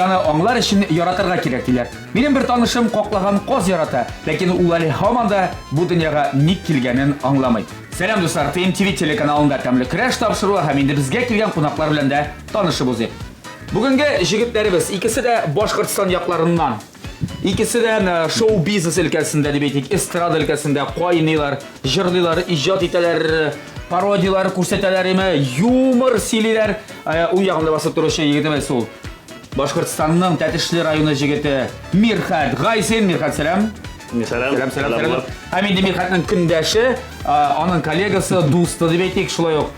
пайданы аңлар өчен яратырга кирәк диләр. Минем бер танышым каклаган каз ярата, ләкин ул әле һаман да бу дөньяга ник килгәнен аңламый. Сәлам дуслар, TMTV телеканалында тәмле көрәш тапшыруы һәм инде безгә килгән кунаклар белән дә танышып узыйк. Бүгенге җегетләребез икесе дә Башкортстан якларыннан. Икеседән шоу-бизнес өлкәсендә дип әйтик, эстрада өлкәсендә кайныйлар, җырлыйлар, иҗат итәләр, пародиялар күрсәтәләр, юмор сөйлиләр. У ягында басып торучы егетебез ул. Башкортстанның Тәтешле районы җегете Мирхат Гайсин. Мирхат, сәлам. Сәлам. Һәм инде Мирхатның көндәше, аның коллегасы, дусты дип әйтик, шулай ук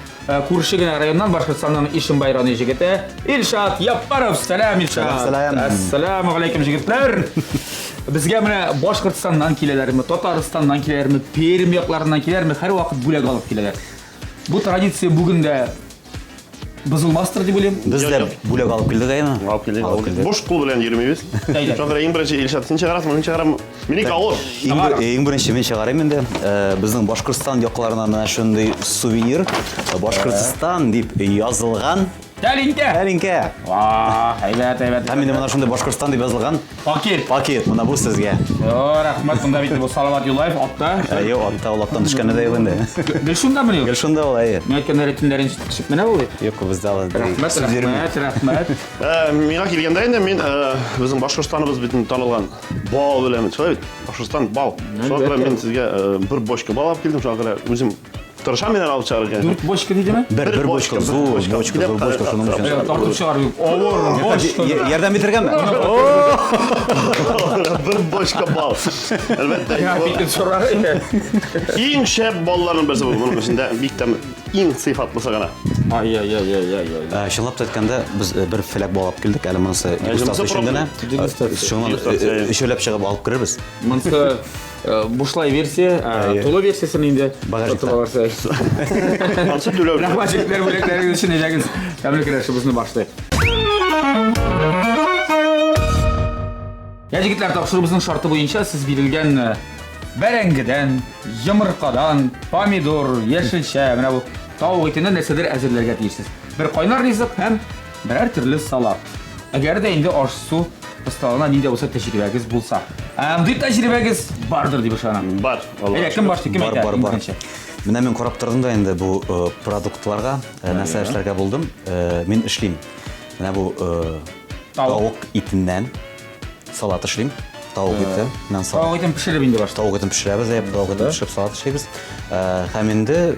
күрше генә районнан Башкортстанның Ишембай районы җегете Илшат Яппаров. Сәлам, Илшат. Ассаламу алейкум, җегетләр. Безгә менә Башкортстаннан киләләрме, Татарстаннан киләләрме, Пермь якларыннан киләләрме, һәрвакыт бүләк алып киләләр. Бу традиция бүген дә бозылмастыр дип уйлыйм. Без дә бүләк алып килдек әйме? Алып килдек. Бош кул белән йөрмибез. Шуңа иң беренче Илшат син чыгарасың, мин чыгарам. Минеке авыр. Иң беренче мин чыгарам инде. Безнең Башкортстан якларыннан менә шундый сувенир, Башкортстан дип язылган. Тәлинкә. Һәйбәт. Һәм инде менә шундый Башкортстан дип язылган. Пакет, менә бу сезгә. Рәхмәт, монда бит бу Салават Юлаев атта. Атта ул аттан төшкәне дә юк инде. Гел шундамы юк? Гел шунда ул, Мин әйткән рәтеннәрен төшеп менә ул. Юк, бездә ул. Рәхмәт. Миңа килгәндә инде мин безнең Башкортстаныбыз бит танылган бал белән, шулай бит. Башкортстан бал. Шуңа мен сезгә бер бочка бал алып килдем, шуңа үзем тырышам мен алып чыгарга. 4 бочка дидеме? Бер бочка, зур бочка шуның өчен. Тартып чыгарып, авыр бочка. Ярдәм итергәнме? Бер бочка бал. Әлбәттә. Бик сорар. Иң шәп балларның берсе бу. Моның эчендә бик тә иң сыйфатлысы гына. Ай. Шунлап әйткәндә без бер феләк бал алып килдек. Әле монысы дегустация өчен генә. Шуңа өчәүләп чыгып алып керербез. Монысы бушлай версия, тулы версиясын инде багажникта. Ансы түләү. Рәхмәтләр бүләкләрегез өчен әйдәгез. Тәмле көрәшебезне башлыйк. Җегетләр, тапшырыбызның шарты буенча сез бирелгән бәрәңгедән, йомыркадан, помидор, яшелчә, менә бу тавык итеннән нәрсәдер әзерләргә тиешсез. Бер кайнар ризык һәм берәр төрле салат. Әгәр дә инде аш-су осталыгына нинди булса тәҗрибәгез булса. Андый тәҗрибәгез бардыр дип ышанам. Бар. Кем башлый, кем әйтә? Бар. Менә мин карап тордым да инде бу продуктларга нәрсә эшләргә булдым. Мин эшлим. Менә бу тавык итеннән салат эшлим. Тавык ите, мен салат. Тавык итен пешереп инде башта. Тавык итен пешерәбез, тавык итен пешереп салат эшлибез. Һәм инде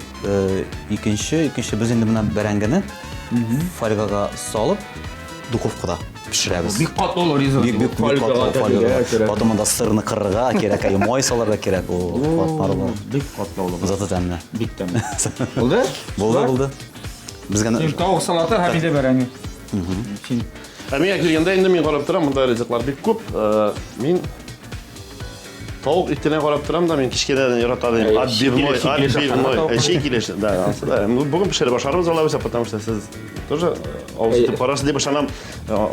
икенче без инде менә бәрәңгене фольгага салып духовкада пешерәбез. Бик катлы ризык. Бик катлы. Потом анда сырны кырырга кирәк, май салырга кирәк. Катлары. Бик катлы ул. Заты тәмле. Бик тәмле. Булды? Булды. Безгә Тавык салаты һәм инде бәрәңге. Миңа килгәндә инде мин карап торам, монда ризыклар бик күп. Мин тавык итенә карап торам да, мин кичкәдән ярата дим. Отбивной. Әши килеш. Да, бүген пешереп башарбыз алабыз, потому что сез тоже аудитор парасы дип ышанам.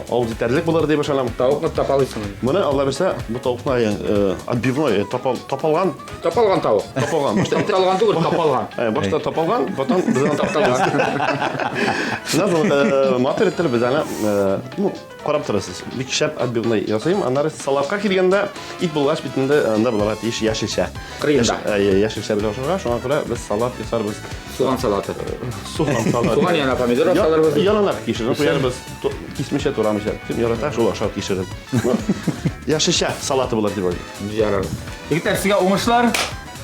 Аудитерлек булыр дип ышанам. Тавыкны тапалыйсың. Моны Алла берсә, бу тавыкны отбивной, тапалган тавык. Тапалган. Башта тапалган түгел, тапалган. Башта тапалган, потом бездән тапталган. Шунда матер иттер без аны, карап торасыз. Бик шәп отбивной ясыйм. Аннары салатка килгәндә ит булгач битендә анда булырга тиеш яшелчә. Кырыенда. Яшелчә белән ашарга, шуңа күрә без салат ясарбыз. Суган салаты. Суган яна помидор саларбыз. Янына кишереп куярбыз. Кисмичә турамыйча. Кем ярата шул ашап кишереп. Яшелчә салаты булыр дип уйлыйм. Ярар. Егетләр, сезгә уңышлар.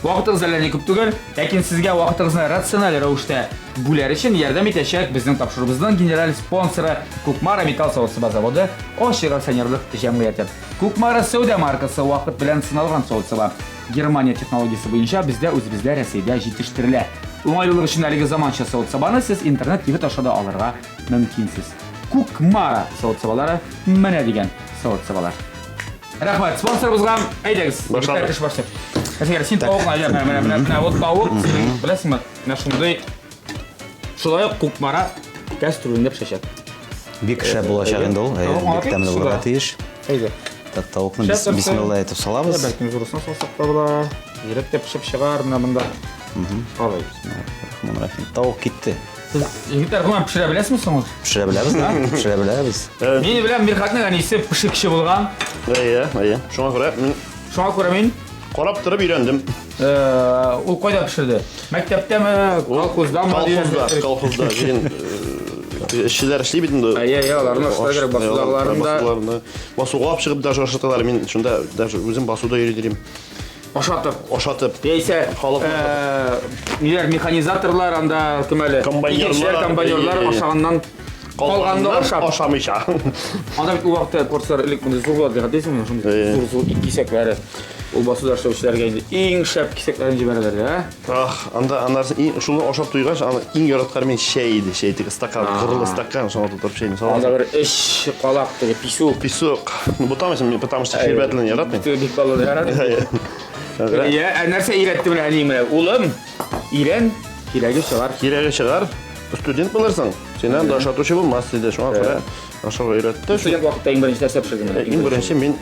Вакытыгыз әле күп түгел, ләкин сезгә вакытыгызны рациональ рәвештә бүләр өчен ярдәм итәчәк безнең тапшырыбызның генераль спонсоры Кукмара металл савыты заводы Ашык акционерлык җәмгыяте. Кукмара сәүдә маркасы вакыт белән сыналган савыты. Германия технологиясе буенча бездә үзебездә Россиядә җитештерелә. Уңайлылык өчен әлеге заманча савыты сез интернет кибет аша да алырга мөмкинсез. Кукмара савыты менә дигән савыты. Рәхмәт спонсорыбызга. Әйдәгез, эш башлап. Әгәр син тавыкны алып, менә вот тавык, беләсеңме? Менә шундый шулай ук Кукмара кастрюльдә пешәчәк. Бик шәп булачак инде ул. Бик тәмле булырга тиеш. Әйдә. Тавыкны бисмилла әйтеп салабыз. Бәлки зурысына салсак та була. Йөрәк тә пешеп чыгар менә монда. Алай. рахмет. Тауық кетті. Siz yigitler kuman pişire bilesiniz? Pişire biliriz ha? Pişire biliriz. Meni bilen bir katın anisi pişir kişi bulgan. Aya. Şuna göre men Şuna göre men qarab turib öğrendim. o koyda pişirdi. Mektepte mi, kolxozda mı? Kolxozda. İşçiler işleyip bidin. Aya, alarını aşılar gerek basılarında. Basуға alып шығып даже ашаталар. Мен шунда даже өзім басуда үйретірем. Ашатып. Deyse, neler mekanizatorlar anda kemeli. Kombaynerlar aşağından kalganda aşamayша. Anda bir vaqtda korsar ilk bunu zurlar diye deysem ya şunda zur iki kiseklari. O basıda aşağı işlerge eng şap kiseklerini jiberler ya. Андасын шуны ашап туйгач, аны иң яраткан мен шәй иде, шәй тиге стакан, кырылы стакан, шуны тутырып шәйни салам. Анда bir iş qalaq diye pisuk. Песок. Ну, потому что şerbetlen yaratmay. Bik balı yarat. Ya, нәрсе үйретtim әнеме. Улым, ирен, кирәге шығар. Кирәге шығар. Студент булырсың. Сен анда ашатучы булмас диде. Шуңа күрә ашауга өйрәтте. Студент вакытта иң беренче нәрсә пешердем. Иң беренче мен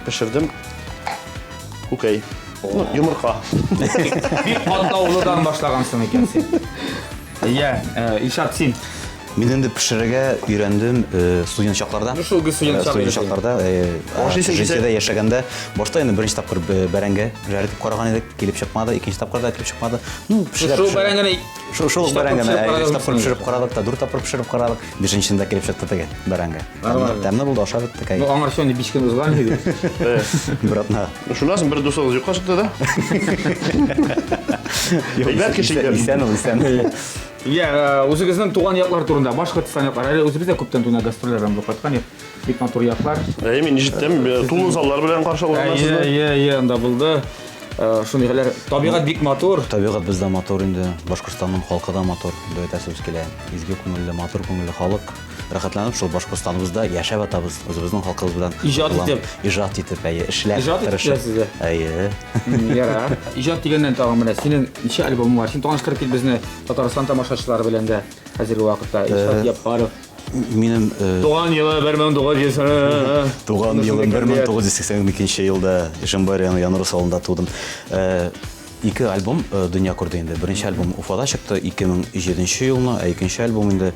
пешердем кукай. Йомырка. Бик катлаулыдан башлагансың икән син. Я, Илшат син. Мен енді пішіреге үйрендім студент шақтарда. Студент шақтарда. Жеседе ешегенде. Башта енді бірінші тапқыр бәрәңге жаретіп қараған едік, келіп шықмады. Екінші тапқырда келіп шықмады. Шол бәрәңгені Шол бәрәңгені екі тапқыр пішіріп қарадық та, дүр тапқыр пішіріп қарадық. Бешіншінде келіп шықты деген бәрәңге. Тәмді болды, аша бітті. Ну, аңар сөнде бишкен ұзған еді. Бұратна. Шунасың бір досыңыз жоққа шықты да? Бәт кешегер. Исән. Я, өзіңіздің туған яқлар турында, Башқұртстан яқлар, әлі өзі бізде көптен туына гастролерден болып қайтқан еп. Бик матур яқлар. Мен жеттім, тулысалар білен қаршы болғанасызды. Анда болды. Шуны қалар, табиғат бик матур. Табиғат бізде матур енді, Башқұртстанның халқы да матур. Дөйт әсібіз келе, изге көңілі, матур көңілі халық. Рахатланып, шул Башқұртстанымызда яшап атабыз, өзіміздің халқымыз білен. Ижат етіп, ішләп, тырышып. Яра. Ижат дегеннен тағым біле, сенің неше альбомың бар? Сен тоғанышқыр кел бізіне Татарстан тамашашылары білен де әзіргі уақытта Ижат Яппаров. Менің Туған елы 1980. Туған елы 1982 жылда Жымбарияның Яныру салында тудым. Екі альбом дүния көрді енді. Бірінші альбом Уфада шықты 2007 жылына, екінші альбом енді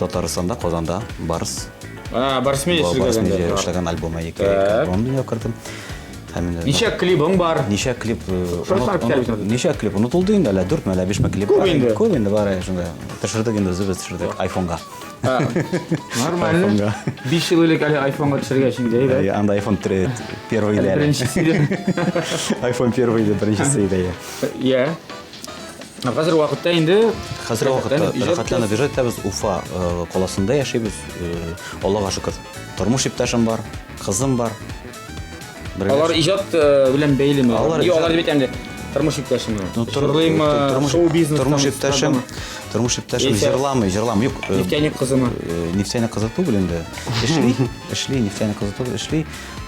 Татарстанда, Қозанда, Барыс. Барыс медиа ішлеген альбом екі альбом дүния көрдім. Неше клибің бар? Неше клип ұнытылды енді, әлі 4 мәлі 5 клип бар. Көп енді бар, түшірдік енді өзі біз түшірдік айфонға. Нормально. 5 жыл елік әлі айфонға түшірге шыңды, ей? Анда айфон 1 еді. Айфон 1 еді, біріншісі еді. Иә. Қазір уақытта енді... Қазір уақытта рахатланып жүреді, біз Уфа қоласында яшайбыз. Аллаға шүкір. Тұрмыш ипташым бар, қызым бар. Алар ижат білен бейлі ме? Алар деп етемді тұрмыш ипташым. Тұрмыш ипташым жырламы. Нефтяник қызы ма? Нефтяник қызы ту білінді. Ішли, нефтяник қызы ту ішли.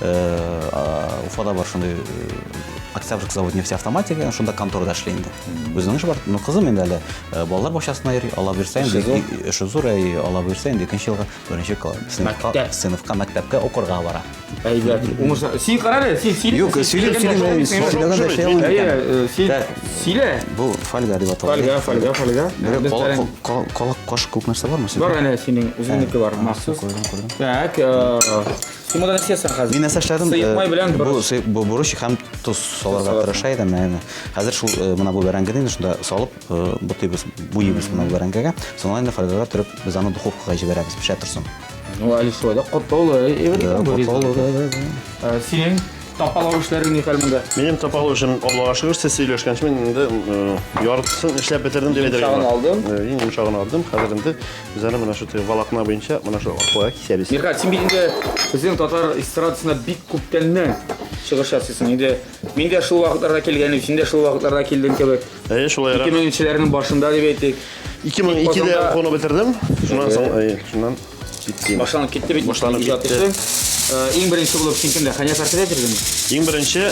Уфада бар шындай Октябрьский завод нефтеавтоматика, шунда конторда эшлейді. Өзінің іш бар. Қызым енді әлі балалар бақшасына ала берсейін, шызур ала берсейін, екінші жылға бірінші сыныфқа, мәктепке оқырға бара. Сен қарады? Yok, Силе? Bu falga деп аталады. Фольга. Қолақ қошық көп нәрсе бар ма? Бар әне сенің өзіңдікі бар, мақсус. Так, сен мұдан істесің қазір? Мен әсәштердім, Сыйықмай білән бұл бұрыш һәм тұз соларға тырышайды. Қазір мұна бұл бәрәңгеден шында салып, бұйыбыз мұна бұл бәрәңгеге. Сонлайында фольгаға түріп, біз аны духовкаға жіберәбіз, піше тұрсын. Ну, әлі шойда қоттаулы, сенің тапалау ішлерің не кәлімінде? Менің тапалау үшін Аллаға шүкір, сіз сөйлешкенші мен енді яртысын ішлеп бітірдім деп едірген. Шағын алдым? Ең шағын алдым. Қазір енді біз әні мұна шөте валақна бойынша мұна шо қоя кесеріз. Мирхат, сен бейінде біздің татар эстрадасына бик көптеннен шығыш жасайсың. Енді мен де шыл уақытларда келгенім, сен де шыл уақытларда келдің кебек. Шолай рак. 2000-шілерінің башында деп еттік. 2002-де оқуны бітірдім. Шунан Башланып кетті бет, ең бірінші болып сен кімді? Қания қарқыда жүрген? Ең бірінші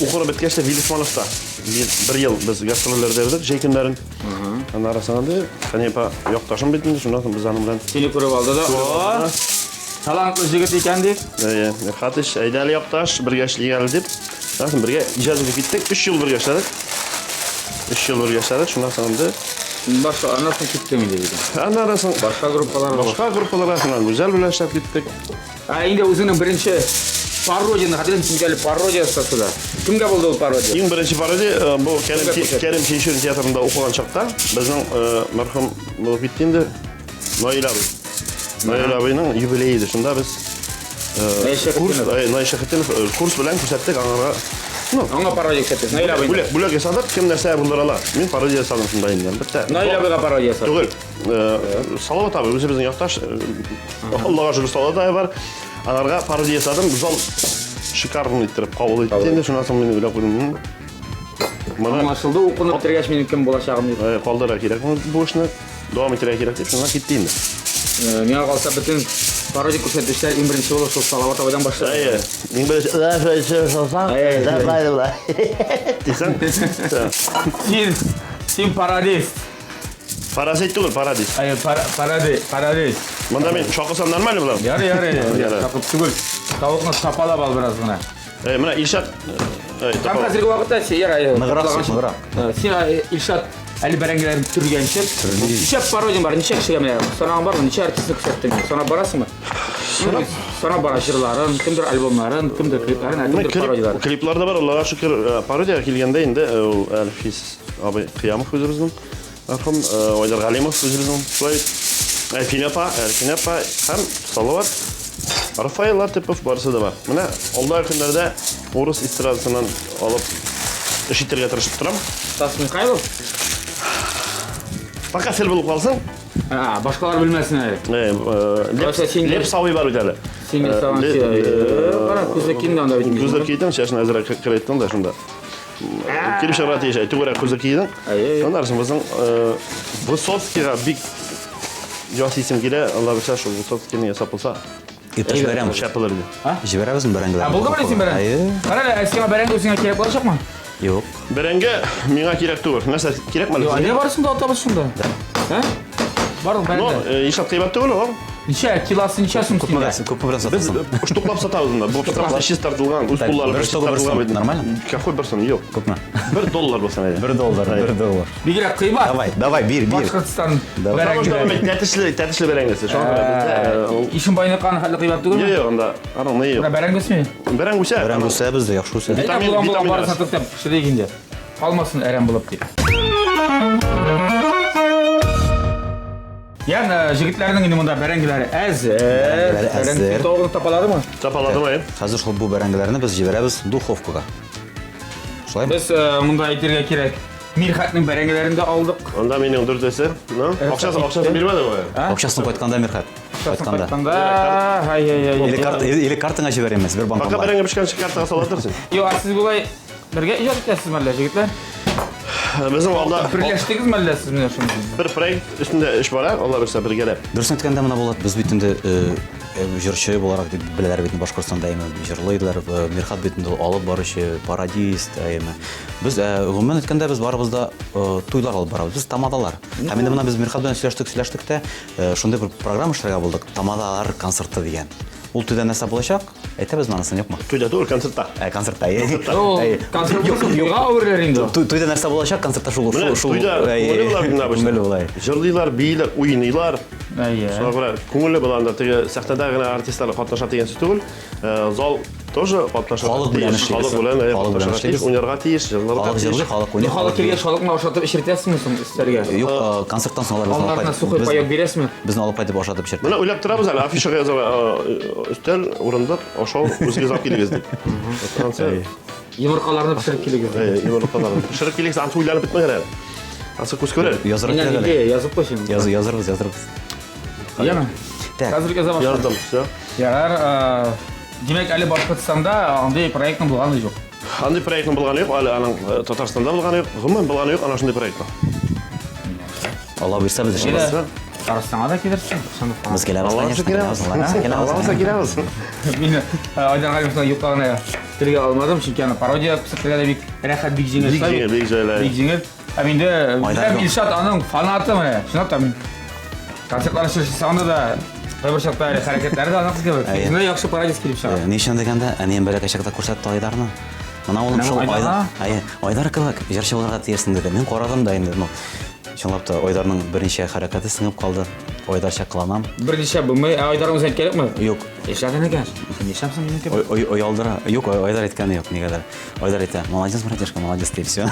оқуны біткешті Вилисмановта. Бір ел біз гастролерде едік, жай күндерін. Арасында Қанепа yoqtашым бетінде, шунан біз анымдан. Сені көріп алды да, талантлы жігіт екен деп. Қатыш, әйдәлі yoqtaş, бірге ішлегелі деп. Бірге ижазыға кеттік, 3 жыл бірге ішледік. 3 yıl yaşadık. Şundan sonra da Başka anasını gitti mi dedi. anlarasın. Başka gruplar var. Başka gruplara falan güzel birleşip gittik. Ha, indi o'zining birinchi parodiyani qadrim kimgalik parodiya asosida. Kimga bo'ldi u parodiya? Eng birinchi parodiya bu Kerim Tinchur teatrida o'qigan chaqda bizning marhum bo'lib ketganda Noil abining yubileyi edi. Shunda biz Noil Shahitinov kurs bilan ko'rsatdik anga. Anga parodiya ko'rsatdik. Noil abi. Bular yasadık kim narsa bildirala. Men parodiya yasadım shunda endi. Bitta. Noil abiga parodiya yasadik. Yo'q. Salovat abi o'zi bizning yoqdosh. Allohga shukr Salovat abi var. Anarga parodiya yasadım. Zal shikarni ittirib qabul etdi. Endi shundan so'ng men o'ylab qo'ydim. Mana Anlaşıldı. O'qinib bitirgach mening kim bo'lashagim yo'q. qoldira kerak. Bu ishni davom ettirish kerak deb shundan ketdi endi. Menga qolsa bütün parodiya ko'rsatishlar eng birinchi bo'lib shu Salovat abidan boshlanadi. Men birinchi desam. Sen parodist. Parazit değil, paradis. Ay parodist. Bunda men çoqasam normal bular. Yar. Taqib tugul. Tavuqni tapalab al birozgina. Mana Ilshad Tam hozirgi vaqtda Nig'roq. Sen Ilshad Ali Barangilar turgancha necha parodiya bor, necha kishiga mana sanam bormi, necha artistni ko'rsatding? Sanab borasizmi? Sanab bor shirlarim, kimdir albomlarim, kimdir kliplarim, kimdir parodiyalar. Kliplarda var Allohga shukr parodiya kelganda endi Alfis abi Qiyamov o'zimizning marhum Oydar G'alimov o'zimizning shulay Finapa ham Salovat Rafael Latipov barisi da var. Mana oldagi kunlarda O'rus estradasidan olib ishtirga tirishib turam. Stas Mikhailov. Faqat sil bo'lib qolsin. Ha, boshqalar bilmasin. Lep savi var o'tali. Singil savanchi. Qara ko'zakindan da bitmiş. Ko'zakiydan shashna azra kirayotgan da shunda. Kelib sharat yashay, to'g'ri ko'zakiydan. Shundan so'ng bizning Vysotskiyga big josisim kela, Alloh bilsa shu Vysotskiyni yasab bo'lsa. İptaş verem. Şapılırdı. Jiberemiz mi berengiler? Ha, buldu mu resim beren? Qara, eskima bereng o'zingga kerak bo'lashaqmi? Yo'q. Berenge menga kerak to'g'ri. Narsa kerak mi? Yo'q, ne borsunda otamiz shunda? Ha? Bor, bereng. No, ishlab qiymat to'g'ri, ho? Necha kilosi necha so'm Ko'pmi bilan Biz sotasan? to'plab sotamiz bunda. Bu pitraqlar ishi tartilgan, usullar $1 normal. Какой bir so'm? Yo'q. Ko'pmi? $1 bo'lsa mayli. $1. Bigira qiymat. Давай, bir. Boshqirdiston Потому bereng. tatishli berengisi. Şu an bizde. Ishim boyini qani hali qiymat tugul. Yo'q, unda aron ne yo'q. Bereng o'smi? Bereng bo'lsa, Bereng bo'lsa bizda yaxshi bo'lsa. Vitamin bor satib deb shiriginde. Qolmasin aram bo'lib deb. Yani jigitlarning endi bunda berengilari az. Bereng to'g'ri topaladimi? Tapaladım ayın. Hozir shu bu berengilarni biz jiberamiz duxovkaga. Shulaymi? Biz bunda aytırga kerak. Mirxatning berengilarini de aldık. Onda mening durdesi. Akşası bilmedi o. Акчасын qaytkanda Mirxat. Qaytkanda. Hay. Или картаңа жиберемиz, bir banka. Fakat berenge pişken kartına salatırsın. Yo'q, siz bulay birga ijod etasizmi malla jigitlar? Bizim alda Birlashdingiz malla siz bilan shuni? bir proyekt üstünde iş var. Allah bilse bir gelip. Дұрыс айтканда мына болот. Биз бүтүндө жырчы боларак деп билелер бит Башкортстанда эми жырлыйлар, Мирхат битинде алып барышы, пародист эми. Биз гомуман айтканда биз барыбыз да туйлар алып барабыз. Биз тамадалар. Һәм инде мына биз Мирхат белән сөйләштек дә шундый бер программа эшләргә булдык. Тамадалар концерты дигән. Ул төйдә нәрсә булачак? Әйтәбез анысын, юкмы? Tuyda dur konsertta. Концертта. Концерт юга әвереләрендә. Туйда нәрсә булачак? Концертта шул. Tuyda oynuyorlar. Jırlıylar, biyler, oynuyorlar. Sonra ko'ngilli bo'ladi. Tege sahnada gina artistlar qatnashadigan stol. Zal тоже qatnashadi. Xalq bilan qatnashadi. O'ynarga tiyish, Xalq jırlı, xalq oynuyor. Xalq kelgach xalqni o'xshatib ishratasizmi sizlarga? Yo'q, konsertdan so'ng ular bizni Onlarga suxoy payoq berasizmi? Bizni olib qaytib o'xshatib ishlatdi. Mana o'ylab turamiz hali afishaga yozib ustal o'rindiq, oshov o'zingizga olib kelingіз deb. Yumurqalarni pishirib kelingіз. Yumurqalarni pishirib kelingіз, ancha o'ylanib bitmagan hali. Ancha ko'z ko'radi. Yozib qo'ying. Yozarmiz. Yana. Hozirga zaman. Yardım. Yarar, demak Ali Boshqirdistonda anday proyektning bo'lgani yo'q. Qanday proyektning bo'lgani yo'q, hali aning Tataristonda bo'lgani yo'q, umuman bo'lgani yo'q ana shunday proyektning. Alloh bersa biz ishlaymiz. Qirg'izistonga da kelirsiz. Biz kelamiz. Kelamiz. Meni Oydar G'alimovdan yo'qligini tilga olmadim, chunki parodiya ko'rsatilganda Rahat Bigjinger. Bigjinger. Endi Ilshad aning fanati mana, tushunabman. Konsertlar sonida bir chaqda harakatlari da aniq kelib. Shunday yaxshi parodist kelib chiqadi. Nishon deganda, men bir kashakda ko'rsatdi Oydarni. Мына улым шул Айдар. Айдар кебек җырчы булырга тиешсең диде. Мин карадым да инде. Чынлап та Айдарның беренче хәрәкәте сыңып калды. Айдарча кыланам. Берничә булмый, Айдарың үзен кирәкме? Юк. Эшләдең икән. Нишәмсең минем кебек? Ой алдыра. Юк, Айдар әйткәне юк, нигәдер. Айдар әйтә, молодец, братишка, молодец, ди все.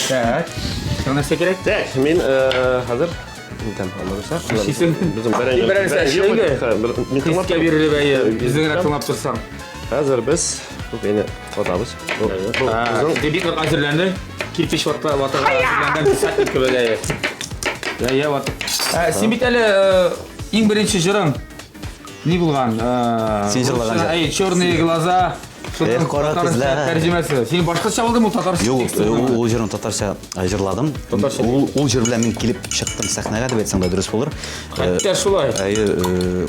Так. Нәрсә кирәк? Так, мин хәзер интем алырса. Сисен. Безнең Берәрсе эшләйме? Мин хезмәт Кискә бирелеп безнең рәтләп торсаң. Хәзер без бу фотабыз. Дебит әзерләнде. Кирпич ватырга әзерләнгән сатник кебек. Я вот. Син бит әле иң беренче җырың ни булган? Син җырлаган. Ай, черные глаза. Кара күзләр. Тәрҗемәсе. Син башкача булдымы ул татарча? Юк, ул җырын татарча җырладым. Ул җыр белән мин килеп чыктым сәхнәгә дип әйтсәң дә дөрес булыр. Хәтта шулай.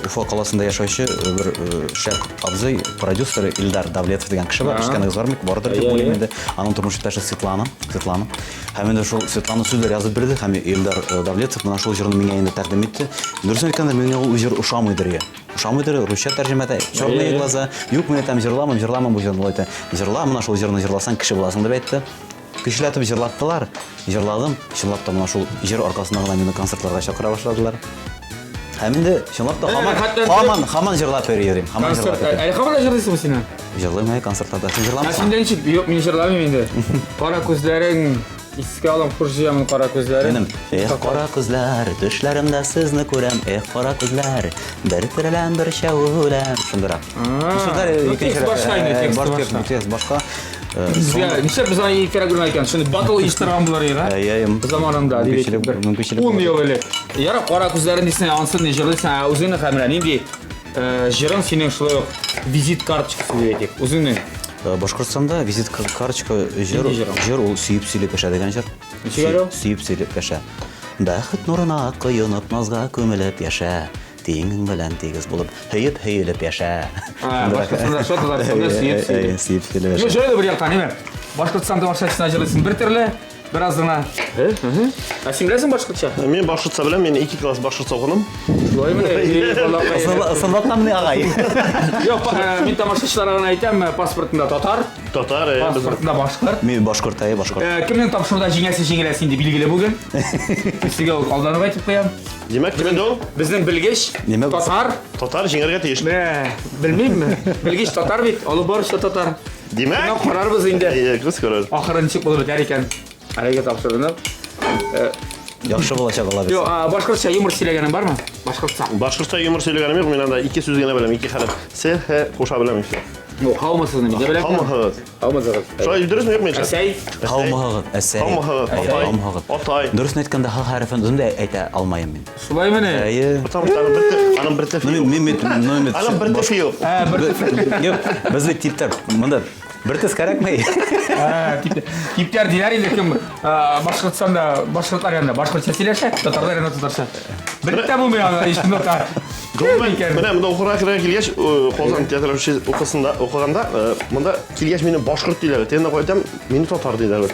Уфа каласында яшәүче бер шәп абзый, продюсер Илдар Давлетов дигән кеше бар. Эшкәнегез бармы? Бардыр дип уйлыйм инде. Аның тормыш иптәше Светлана. Һәм инде шул Светлана сүзләр язып бирде һәм Илдар Давлетов менә шул җырны миңа инде тәкъдим итте. Дөресен әйткәндә, миңа ул җыр ошамыйдыр. Ошамыйдыр, русча тәрҗемәдә. Черные глаза. Юк, мен там җырламам бу җырны әйтә. Җырла, менә шул җырны җырласаң кеше буласың дип әйтте. Көчләтеп җырлаттылар. Җырладым. Чынлап та менә шул җыр аркасында гына мине концертларга чакыра башладылар. Һәм инде чынлап та һаман җырлап йөрим. Һаман җырлап. Әле һаман җырлыйсыңмы син? Җырлыйм, концертларда җырламыйм. Син ничек? Юк, мин җырламыйм инде. Кара күзләрең искә алам хурҗиямын кара күзләрең. Кара күзләр, төшләремдә сезне күрәм. Кара күзләр, бер тереләм, бер шәүләм. Шундырак. Башка. Нишләп без аны эфирга күрмәгән икән? Шуны батл оештырган булар иде. Заманында дип. 10 ел элек. Яра кара күзләрен дисәң, ансын ни җырлыйсың, үзеңне хәмрә нинди җырың синең шулай ук визит карточкасы дип әйтик. Үзеңнең Башкортстанда визит карточка җыр ул сөйеп сөйләп яшә дигән җыр. Сөйеп сөйләп яшә. Бәхет нурына коенып назга күмелеп яшә. Тиңең белән тигез булып, һөеп яшә. Башкортстанда шотлар сөйеп сөйләп яшә. Җыры бер яктан, неме? Башкортстанда башкача җырлыйсың бер төрле, бераз гына. Син беләсең башкортча? Мин башкортча беләм, мин 2 класс башкортча укыдым. Шулаймы? Ысынлатмам ни агай. Юк, мин тамашачыларга әйтәм, паспортында татар, паспортында башкорт. Мин башкорт. Кемнең тапшыруда җиңәсе инде билгеле бүген. Сезгә алданып әйтеп куям. Димәк, кем инде ул? Безнең белгеч Татар җиңәргә тиеш. Белмимме? Белгеч татар бит, алып барысы татар. Димәк, карарбыз инде. Күз күрер. Ахырын ничек булыр икән? Әлегә тапшырдым. Яхшы булачак алабыз. Юк, башкортча юмор сөйләгәнең бармы? Башкортча юмор сөйләгәнем юк, мин анда 2 сүз генә беләм, 2 хәреф. С, Х куша беләм инде. Юк, хаумысызны мин дә беләм. Хаумысыз. Шулай дөресме юкмы инде? Әсәй. Хаумагыт. Атай. Дөресен әйткәндә ха хәрефен үзем дә әйтә алмаем мин. Шулаймы? Аның бер тәфсир. Аның бер тәфсир юк. Юк, безне типтер. Монда бер тәс кирәкме? Типтер диләр инде кем Башкортстанда, башкортлар янында башкортча сөйләшә, татарлар янында татарча. Бер тә булмый аны ишетмәк. Менә монда укырга килгәч, Казан театр укысында укыганда, монда килгәч мине башкорт диләр. Тенде кайтам, мине татар диләр.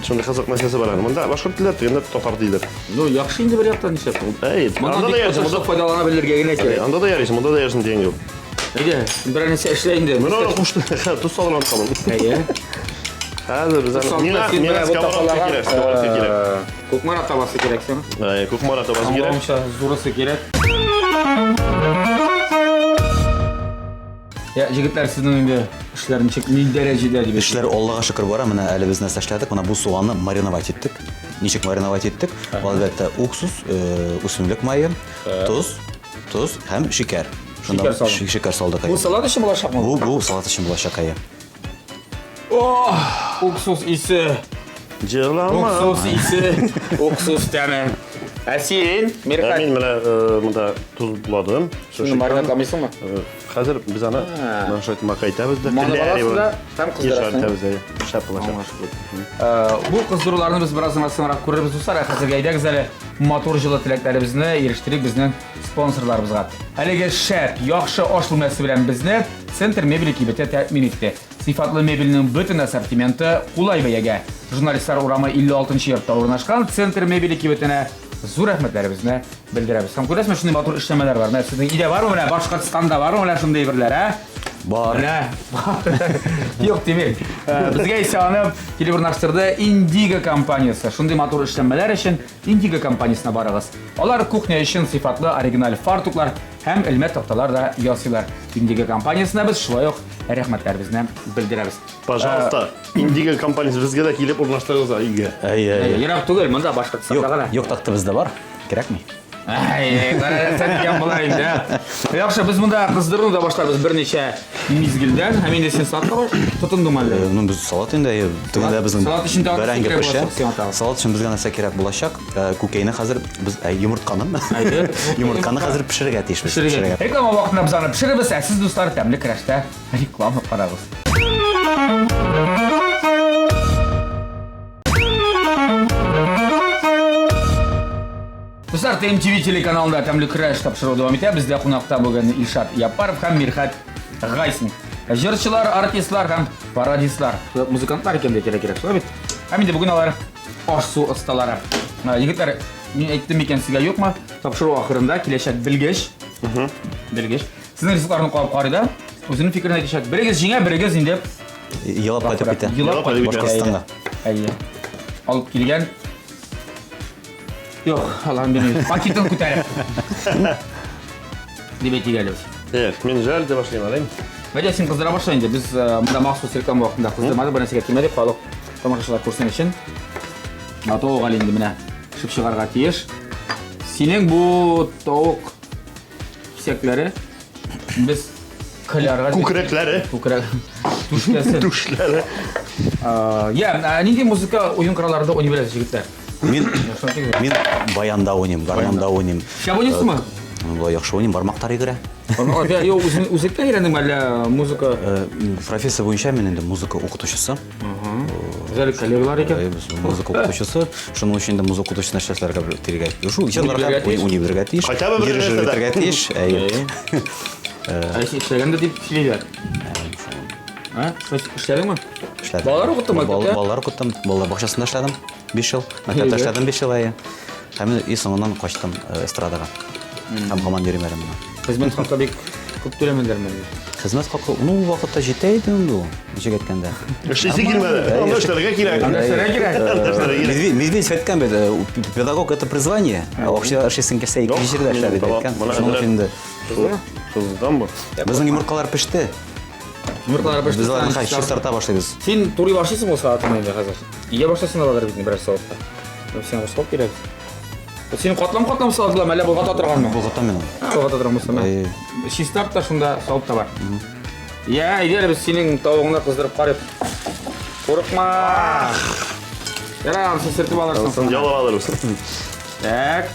Шундый кызык мәсьәләсе бар. Монда башкорт диләр, тенде татар диләр. Ну, яхшы инде бер яктан нишләп? Анда да ярыйсың, монда файдалана белергә генә кирәк. Анда да ярыйсың, монда да ярыйсың дигән юк. Әйдә, берәр нәрсә эшлә инде. Менә кушты, тус салган калын. Әйе. Хәзер без миңа сковородка кирәк. Кукмара табасы кирәк сиңа. Кукмара табасы кирәк. Аңламыйча зурысы кирәк. Я, җегетләр, сезнең инде эшләр ничек, ни дәрәҗәдә дип. Эшләр Аллага шөкер бара. Менә әле без нәрсә эшләдек. Менә бу суганны мариновать иттек. Ничек мариновать иттек? Албәттә уксус, үсемлек мае, туз һәм шикәр. Шикәр салдык. Бу салат өчен булачакмы? Бу салат өчен булачак. Уксус исе. Җырлама. Уксус исе. Уксус тәме. Син, Мин менә монда туз буладым. Шуны маринадламыйсыңмы? Хәзер без аны мәшәт макайтабыз да. Һәм кыздырасың. Шәп булачак. Бу кыздыруларны без бераздан соңрак күрербез дуслар. Хәзергә әйдәгез әле мотор җылы теләкләребезне ирештерик безнең спонсорларыбызга. Әлеге шәп, яхшы аш бүлмәсе белән безне Центр мебели кибете тәэмин итте. Сыйфатлы мебельнең бөтен ассортименты кулай бәягә. Журналистлар урамы 56-нчы йортта урнашкан Центр мебели кибетенә зур рәхмәтләребезне белдерәбез. Һәм күрәсезме, шундый матур эшләмәләр бар. Менә сезнең идә бармы, менә Башкортстанда бармы, менә шундый берләр, Бар. Yok demek. Bizga ise anıp Teleburnaştır'da Indigo kompaniyası. Şunday motor işlenmeler için Indigo kompaniyasına barağız. Onlar kuchnya için sıfatlı original fartuklar hem ilmet toktalar da yasıyorlar. Indigo kompaniyasına biz şulay yok rahmetlerimizni bildiririz. Пожалуйста, Indigo kompaniyasi bizga da kelib o'rnaштырыңыз uyga. Yiroq tugul, mında boshqa Yok, yok taktı bizde var. Kerakmi? Sen degan bo'laylik da. Yaxshi, biz bunda qizdiruvni da boshlaymiz bir necha mezgildan. Ham endi sen soatga tutundim hali. Ну, biz salat endi tugunda bizning Salat için daha bərəngə kerak pişə. bo'lsa, sen Salat üçün bizə nəsə kerak bulacaq. Kukeyni hazır biz yumurtqanın. Aydı. Yumurtqanı hazır pişirəgə tiyişmiz. Reklama vaqtında biz onu pişirib, siz dostlar təmli kirashda reklama qaragız. Dostlar, TMTV telekanalında təmli kirash tapşırığı devam etə. Bizdə qonaqda bo'lgan Ilshad Yaparov ham Mirhat G'aysin. Jırçılar, artistlar ham parodistlar, muzikantlar ekan deb kerak. Ham endi bugun ular osh-suv ustalari. Yigitlar, men aytdim ekan sizga yo'qmi? Topshiruv oxirida kelishak bilgish. Bilgish. Sizning rizqlarni qo'yib qarayda. O'zining fikrini aytishak. Birigiz jinga, birigiz endi Yılap qaytib ketə. Yılap qaytib Boşqiristanga. Ayy. Olib kelgan. Yo'q, Allah'ım bilmaydi. Paketini ko'tarib. Deb aytganlar. Evet, men jälde başlayayım alayım. Bence sen kızdira başlayın da biz bunda maxsus reklama vaqtida qizdirmadi, bir narsaga kelmadik, qolib tomoshalar ko'rsin uchun. Tovuq endi mana shipshig'arga teyish. Sening bu tovuq suyaklari biz qillarga Kukreklari. Kukrak tushkasi. Tuşları. Ya, nega muzika o'yin qurollarida o'ynay bilasiz yigitlar? Мен баянда ойнаймын, гармонда ойнаймын. Shab o'ynaysizmi? Бұлай yaxshi ойнаймын, бармақтар игірі. Yo, o'zingizga aylandingmi әллә muzika? Профессия бойынша мен енді музыка оқытушысы. Güzel kollegalar ekan. Biz muzika o'qituvchisi. Shuning uchun endi muzika o'qituvchi narsalarga terga. Shu ishlarga universitetga tish. Qayta bir universitetga tish. Aysi ishlaganda deb ishlaylar. Ha? Ishladingmi? Ishladim. Bolalar o'qitdim maktabda. Bolalar o'qitdim. Bolalar bog'chasida ishladim 5 yil. Maktabda ishladim 5 yil. Ham so'ngidan qochdim estradaga. Ham komandir edim. Xizmat haqida bek ko'p to'lamanlarman. Xizmat haqi uni vaqtda jetaydi endi. Nechga aytganda. İşte girmedi. Anlaştırıga kerak. Медведев aytgan edi, pedagog это призвание, а вообще ashsin kelsa ikkinchi yerda ishlaydi aytgan. Shuning uchun endi Tuzdan bu. bizning yumurtqalar pishdi. Yumurtlar Biz boshqa. ularni qayta tarta boshlaymiz. Sen turi boshlaysan bu soatni endi hozir. Iga boshlasang bo'lar bizni bir soatda. Sen boshqa kerak. Sen qatlam soatlar, mana bu qata turganmi? Bu qata men. Bu qata turganmi? Shistapta shunda soatda bor. Ya, ideal biz sening tovug'ingni qizdirib qarab. Qo'rqma. Yara, sen sirtib olarsan. Sen yalab alırsan. Tak.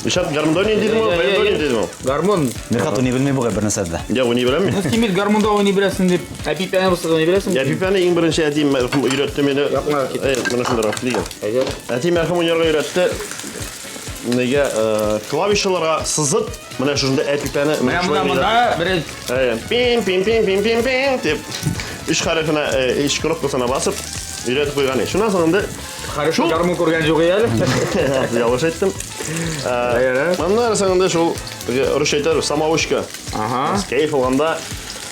Işat garmonda oynayın dedim o, ben de oynayın dedim o. Garmon. Mirhat uni bilmay bo'lgan bir narsada. Ya oynayı bilen mi? Sen kimid garmonda oynay bilasan deb, apipani bo'lsa oynay bilasan. Ya pipani eng birinchi aytayım, merhum öğretti beni. Yapma hareket. Evet, bana şunda rafliga. Ayda. Aytayım, merhum oynarga öğretti. Nega klavişalarga sızıp, mana şunda apipani. Mana bunda bir Evet, pim pim pim pim pim pim deb ish harfini ish knopkasına basıp öğretip koygan. Şundan sonra da Хорошо, garmon ko'rgan yo'q edi. yavaş ettim. Mana narasanda şol urush aytar, samovoshka. Aha. Keyif olganda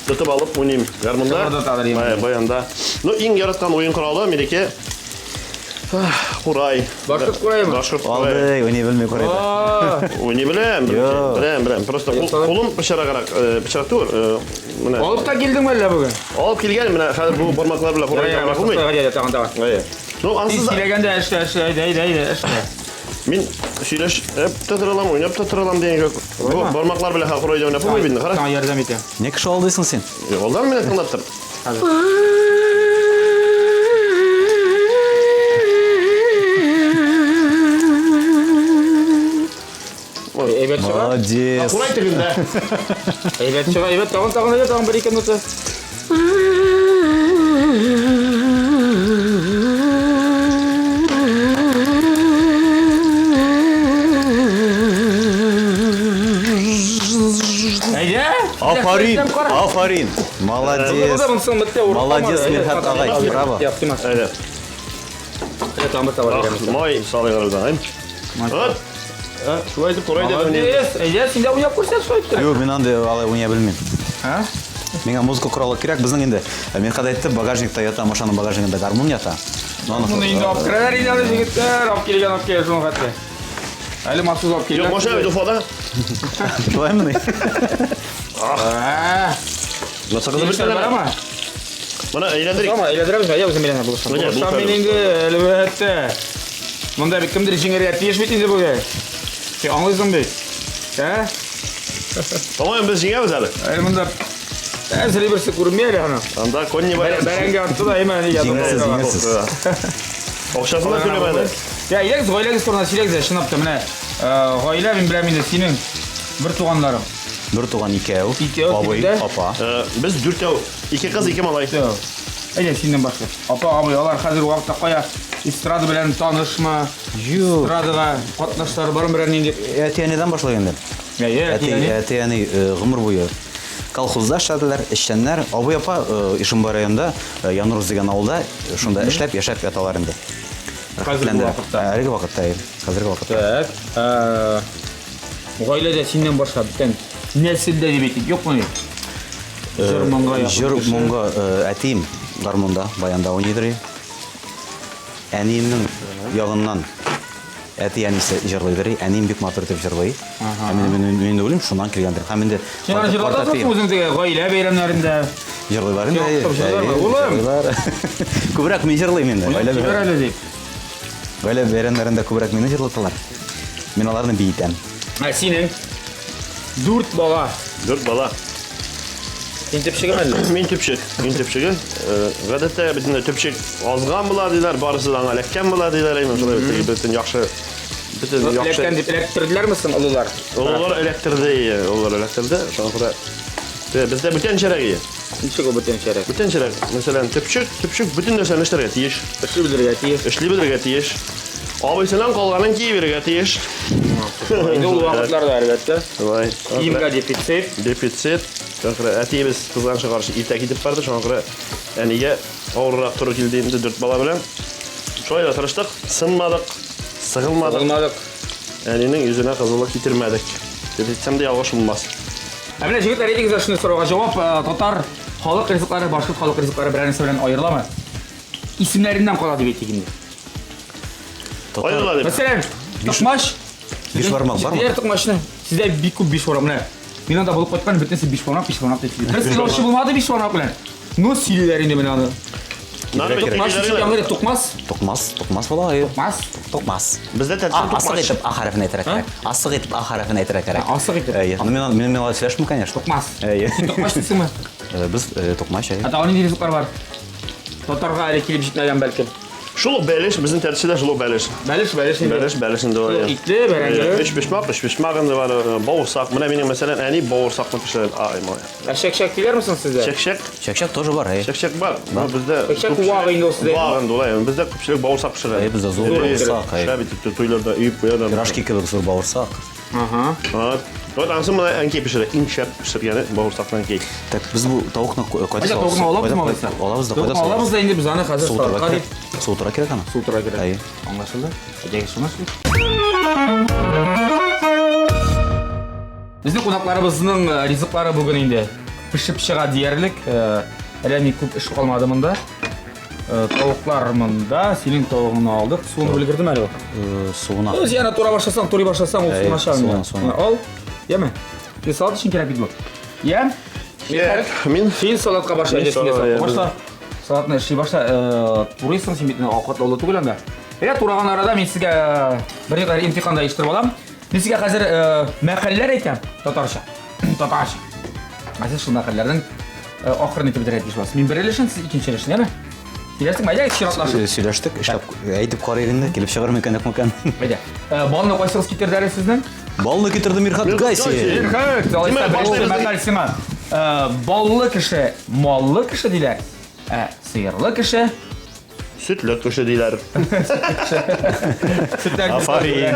tutib alıp oynayım garmonda. Bayanda. No, eng yaratgan o'yin quroli meniki Quray. Boshqa Quraymi? Boshqa Quray. Oldi, uni bilmay ko'radi. Oynay bilen. Prosta qo'lim pichara tur. Mana. Olib ta kelding malla bugun. Olib kelgan, mana bu barmoqlar bilan Quray qilmaydi. Tag'in. No, Siz ansız kelganda ishla. men söyleş hep tatiralam, oynab tatiralam degan yo'q. Bu barmoqlar bilan Quray o'ynab qo'ymaydi, qara. Sana yordam etayım. Ne kishi oldiysan sen? Oldan meni tinglatdim. Evet çıkar. Молодец. Quray tilinde. Evet çıkar. Evet tag'in bir ikki nota. Aferin. Молодец. Молодец, Mirhat ağay. Bravo. Evet. Evet, tamam tamam. Moy sağlayarlar. Evet. Şu aydı Quray da oynaydı. Evet, sen de oynayıp ko'rsat, so'yibdi. Yo'q, men anda alay o'ynay bilmayman. Ha? Миңа музыка құралы керек, біздің енді мен қада айтты, багажникта ята, машаның багажнигында гармон ята. Мұны енді алып кірәлер еді жігіттер, алып келген жоң қатты. Әлі мақсыз алып келген. Yok, машина өйді фода. Солай міне. Насақызы бір Бар ма? Мұны әйлендірік. Tamam, eğlendiremeyiz. Ya bizim eğlendir buluşalım. Hocam, Buluşalım buluşalım. benim de elbette. Bunda bir kimdir jingeri tiyişmeyince bu ya. Şey anlıyorsun bir. Ha? Tamam, biz жеңеміз әлі. Yani bunda әзірі бірсі көрінмейді ана. Анда конни бар. Бәрәңге атты да емен. Жеңерсіз. Оқшасын да төлемеді. Ya ilek ғайләгі сұрына сирек шынапты міне. Ғайлә мен біләм енді сенің бір туғандарың. Бір туған екеу, абай, ikide. апа. Біз дүртеу. Екі қыз, екі малай. Әйден сенен башла. Апа, абай, алар қазір уақытта қоя эстрада белән танышма. Эстрадаға қатнаштары барын бірән енді. Әтиянеден башлагандар. Әтияны ғұмыр бойы колхозда эшләделәр, эшчәннәр. Абай апа Ишимбай районында Янурз деген авылда шунда эшләп, яшәп яталар инде. Қазіргі уақытта. Әлеге вакытта, қазіргі вакытта. Так. Ғайләдә синнән башка бүтән нәселдә дип әйтик, юкмы? Жыр монга әтием гармонда, баянда ойныйдыр. Әниемнең ягыннан әти әнисе җырлыйдыр. Әнием бик матур итеп җырлый. Мен уйлыйм, шуннан килгәндер. Һәм инде Син җырлатасың үзеңдәге ғаилә бәйрәмнәрендә. җырлыйлар инде. Күбрәк мин җырлыйм инде. Гаилә бәйрәмнәрендә күбрәк мине җырлаталар. Мин аларны бийтәм. Синең 4 бала. 4 бала. Син төпчеге мәлле? Мен төпчігі. Ғадетте бітін төпчік азған бұла дейлер, барысы аңа ләккен бұла дейлер. Бітін жақшы... Ләккен деп электірділер мүсің ұлылар? Олар электрді. Бізде бүтен шерегі. Ничего бүтен шерек? Бүтен шерек. Мәселен, төпчік бүтін нәрсені іштірге тиеш. Эшли білдірге тиеш. Эшли білдірге тиеш. Абайсынан қалғанын кей берге тиеш. Енді ол уақытларда әлбәтті. Киімге дефицит. Дефицит. Әтейіміз қызған шығаршы итәк етіп барды. Шоңқыры әнеге ауырырақ тұры келдейімді 4 бала білен. Шойға тырыштық, сынмадық, сығылмадық. Әненің yüzüne қызылық кетірмәдік. Деп етсем де ялғаш болмас. Әміне жігіттер едіңіз ашыны сұрауға жауап, татар халық ризықлары, башқұрт халық ризықлары бір әнесі білен айырыла ма? Исімлерінен қалады бет егінде. Айырыла деп. Мәселен, тұқмаш. Биш бармақ бар ма? Сіздер тұқмашыны, сізде бик көп биш бармақ міне. Мен анда болып қайтқан бітінсе биш бармақ деп дейді. Бір сыйлаушы болмады биш бармақ білен. Но силелерінде мен аны. Тұқмаш үшін яңғыры Тоқмас бола. Тоқмас. Бізде тәтсін Асық тұқмаш. етіп А харфін айтыра керек. Асық етіп А харфін айтыра керек. Асық етіп. Мен олай сөйлешмін, конечно. Тоқмас. Сен тоқмаш дейсің ме? Біз тоқмаш. Атауының ризықтар бар. Татарға әлі келіп жетмеген бәлкім. Шулық бәлеш, біздің тәртісі де шулық бәлеш. Бәлешінде бар. Итлі, бәрәңгілі. Үш бішмақ енді бар, бауырсақ. Мына менің мәселен әне бауырсақны пішіреді. Шәк-шәк келер мүсің сізде? Шәк-шәк тоже бар. Шәк-шәк бар. Шәк-шәк уағы енді осы дейді? Уағы енді олай. Бізде көпшілік бауырсақ пішіреді. Бізде зор бауырсақ. Шәбетікті тойларда үйіп қояды. Пирожки кебек зор бауырсақ. Вот ансы мына әнкей пішіреді. Иншәп пішіргені бауырсақтан кей. Так, біз бұл тауықны қайда саламыз? Тауықны аламыз ма болса? Аламыз да, қайда саламыз? Аламыз да енді біз аны қазір салатқа деп. Суытыра керек ана? Суытыра керек. Аңлашылды? Әдегі шынашылды? Біздің қонақларымыздың ризықлары бүгін енді пішіп шыға диярлік. Әлемі көп іш қалмады мұнда. Тауықлар мұнда, селің тауығын алдық. Суыны білгірдім әлі ол? Суына. Яна тура башласаң, тури башласаң, ол суына шағын. Суына. Ал, еме? Мен салат үшін керек бейді бұл. Ем? Мен Сен салатқа баша әдесінде салат. Башла, салатына іші башла, турисың сен бетіне ауқат олы түгіл әнді. Тураған арада мен сізге бір еқар емтиқанда ештіріп алам. Мен сізге қазір мәқәлілер айтам, татарша. Татарша. Мәсіз шыл мәқәлілердің ақырын етіп бітіреді деші Мен бір елешін, сіз екінші елешін, еме? Сөйлестік ма? Кішіратлашы. Сөйлештік, әйтіп қарайырында, келіп шығар мекан әкмекан. Балыны қойсыңыз кетерді әрі сіздің? Балыны кетірді Мирхат Гайси. Мирхат, алайса бірінші мәқәл сіңа. Баллы кіші, маллы кіші дейлер. Сиырлы кіші. Sütlü kuşu deyler. Aferin.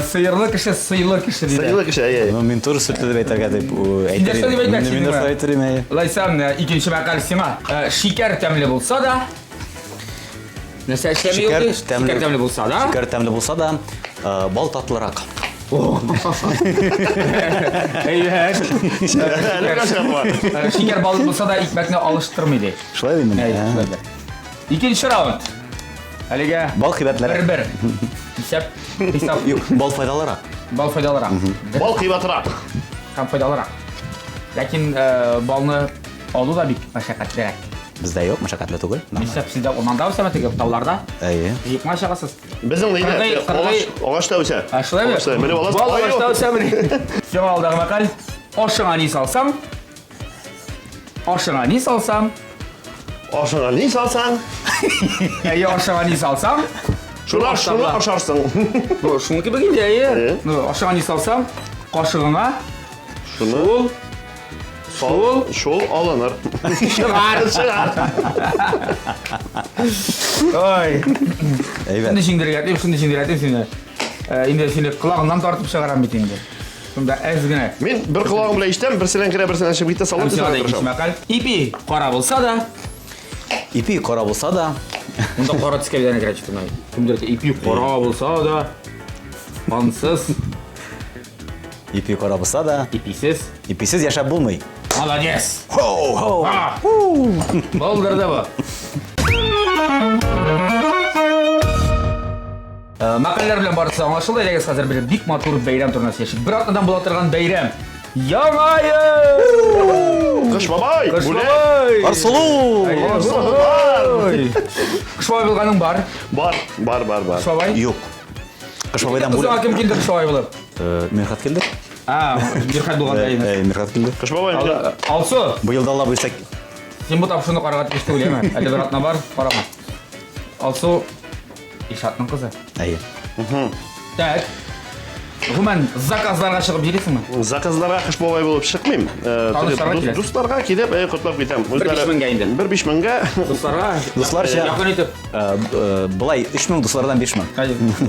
Sıyırlı kişi, sıyırlı kişi deyler. Sıyırlı kişi, Мен тоже sütlü деп айтарға деп Сендерсі деп айтады Мен de айтырым. Лайсам, екінші мәқал сима. Шикер тәмлі болса да. Нәрсе әшлемей өте, шикер тәмлі болса да. Шикер тәмлі болса да, бал татлырақ. Şeker balı bulsa da ikmekne alıştırmaydı. Шулай деймін. İkinci round. Halege Бал кыйбатлары. bir. Hesap. Юк, бал файдалары. Bal faydalırak. Bal kıybatırak. Hem faydalırak. Lakin balını alу da bir meşakkatlirak. Bizde yok, мәшәкатьле түгел. Hesap sizde ormanda mı semetik tavlarda? Әйе. Yıkma şakasız. Bizim de yine ağaçta öse. Aşılay mı? Ağaçta. Böyle balası Bal ay ağaçta yok. ölsem mi? Şimdi aldığı makal. Aşına ne salsam? Aşına ne salsam? Aşağıya ne salsan? Aşına ne salsam? Şunu aşarsın. Bu şunu gibi gidiyor. Aşağı ne salsam? Kaşığına Şunu şol alınır. çıkar. Çıkar. Oy. Әйбәт. Şimdi şimdi. Şimdi kulağından tartıp çıkaran bitindi. Şimdi ezgine. Men bir kulağım bilan eshitaman, bir silenkire bir silenkire bitta salib Sırada ikinci turaman. makal. İpi qora bo'lsa da, Ипи қора болса да, unda qora tiska bilan kirib chiqdim. Kimdir ipi qora bo'lsa da, qansız, ипи қора болса да, ipisiz. иписіз яшап болмай. Молодец. Хоу! Болдырды bu. Makaleler bilen barısı anlaşıldı. Elegez hazır bir dik matur beyram turnası yaşayıp. Bir atladan bulatırgan beyram. Yanayı! Kış babay. Kış Bu ne? babay! Арсылу! Kış babay bilgaның бар. Бар. Kış babay? Yok. Қышбабайдан Kızıma бөлек. kim келді kış babay болып? Мерхат келді. Bir xat болғанда емес. Мерхат келді. Kış babay. Алсу, Биыл да Алла бұйырса, сен бұл тапшыны қарағат кешті ойлайма. Әлі бір атына бар, қарама. Алсу, Ишаттың қызы. әйе. Так. Ғұман, заказларға шығып жүресің ме? Заказларға қыш бабай болып шықмайм. Таныштарға келесің? Достарға келіп, құтлап кетем. Бір 5.000-ға енді. Бір 5.000-ға. Достарға? Достларша. Яқын етіп. Былай 3000 достардан 5000.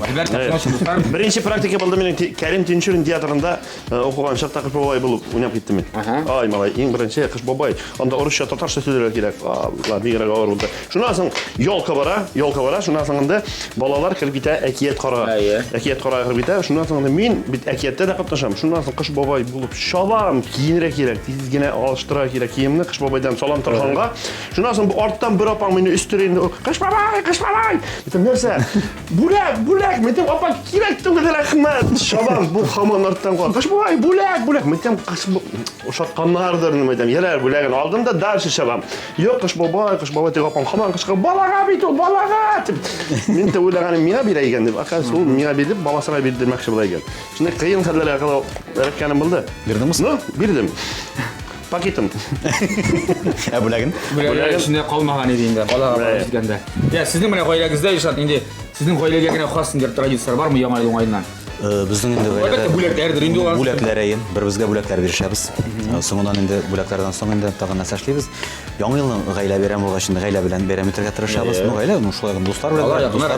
Ребят, достар. Бірінші практика болды менің Кәрим Тинчурин театрында оқыған шақта қыш бабай болып ойнап кеттім мен. Ай малай, ең бірінші қыш бабай. Онда орысша татарша сөйлеу керек. Бигерәк ауыр болды. Шунан соң елка бара. Шунан соң инде балалар кіріп кете әкият қара. Әкият қара кіріп кете. Шунан соң мен бит әкиятта да катнашам. Шунан соң қыш бабай болып шабам, киінірек керек, тезгене алыштыра керек киімні қыш бабайдан салам тұрғанға. Шунан соң арттан бір апаң мені үстерейінде қыш бабай. Мен нәрсе? Бүләк. Мен апа керектің деді рахмет. Шабам бұл хаман арттан қой. Қыш бабай, бүләк. Мен қыш ошатқаннардыр мен елер бүләгін алдым да дальше шабам. Yok қыш бабай тек апам хаман қышқа балаға бит ол балаға. Мен де ойлағаным миға бере екен деп. Ақасы ол миға беріп баласына берді демекші былай екен. Шындай қиын хәлдер ақылы әреккенім болды. Бердің мұсың? Бердім. Пакетім. Бүләгін? Бүләгін ішінде қалмаған едейінде, балаға бара жүргенде. Сіздің міне ғойләгізде, Ишат, енді сіздің ғойләгіне ұқсастың традициялар бар ма Яңа жылдың айынан? Біздің енді Әлбәттә бүләкләрдер инде ул. Бүләкләр әйен, бір-бізге бүләкләр берішәбіз. Соңынан енді бүләкләрдән соң енді тагын нәрсә эшлибез. Яңа елны гаилә бәйрәме булгач инде гаилә белән бәйрәм итәргә тырышабыз. Ну гаилә, шулай гына дуслар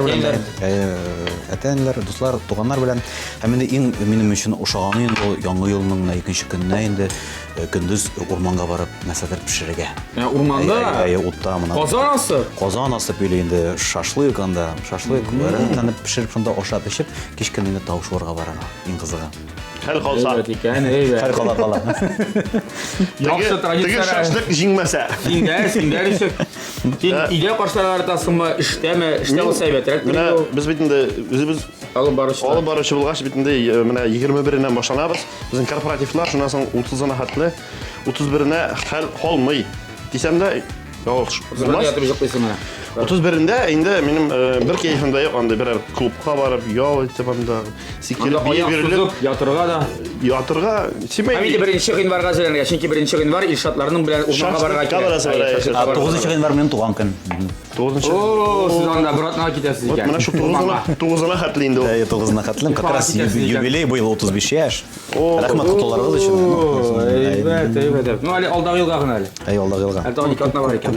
белән, әтәнләр, дуслар, туганнар белән. Һәм инде иң минем өчен ошаганы инде ул Яңа елның икенче көненә инде көндез урманга барып нәрсәдер пешерергә. Урманда? Утта мына. Казан асы? Казан асы били инде шашлык анда, шашлык барып пешереп шунда ашап эчеп, кичкә инде тавышырга барырга. Иң кызыгы. Хәл қалса. Хәл кала. Яхшы традиция. Шашлык җиңмәсә. Синдә ришек. Син идә каршылар тасымы эштәме булса әйбәтрәк. Менә без бит инде үзебез алып баручы булгач бит инде менә 21-ннән башланабыз. Безнең корпоративлар шуннан соң 30-на хәтле 31-нә хәл калмый. Дисәм дә Yox, 31-də indi mənim bir keyfimdə yox, anda bir klubqa barıb, yol itibanda sikilib verilib yatırğa da. Yatırğa, Семей. Həmin 1-ci январьга җәләргә, чөнки 1-ci январь Илшатларның белән урманга барырга кирәк. 9-нчы январь минем туган көн. 9-нчы. О, сез анда бер атнага китәсез икән. Менә шу 9-на хәтле инде ул. 9-на хәтле, как раз юбилей быел 35 яшь. Рәхмәт котларыгыз өчен. Әйбәт. Ну, әле алдагы елга гына әле. Алдагы елга. Әле 12 атна бар икән.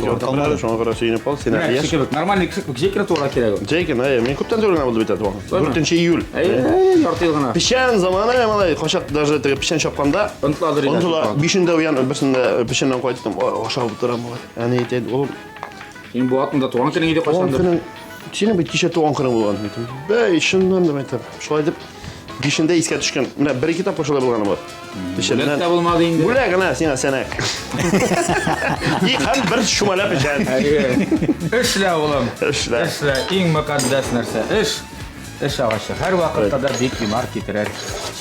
Шуңа күрә сөйнеп кал, син яшь. Нормальный кеше җекре турга кирәк. Җекин, мен күптән түгел булды бит ул. 4 июль. Ярты ел гына. Пишән заманы, малай, качак даже пишән чапканда. Онтладыр иде. 5-нче уян, берсендә пишәннән кайттым. Ашап утырам булат. Әни әйтә, улым, син бу атында туган көнең иде кайчандыр? Синең бит кичә туган көнең булган. Бәй, шуннан да әйтәм. Шулай дип Gişinde iske düşkən. Mənə 1-2 tap qoşula bulğanı var. Bilet de bulmadı indi. Bu ne gana senek. Yıkan bir şumalap içen. İşle oğlum. İşle. İşle. En mukaddes nerse. İş ağaçı. Her vakitte de büyük bir mark getirir.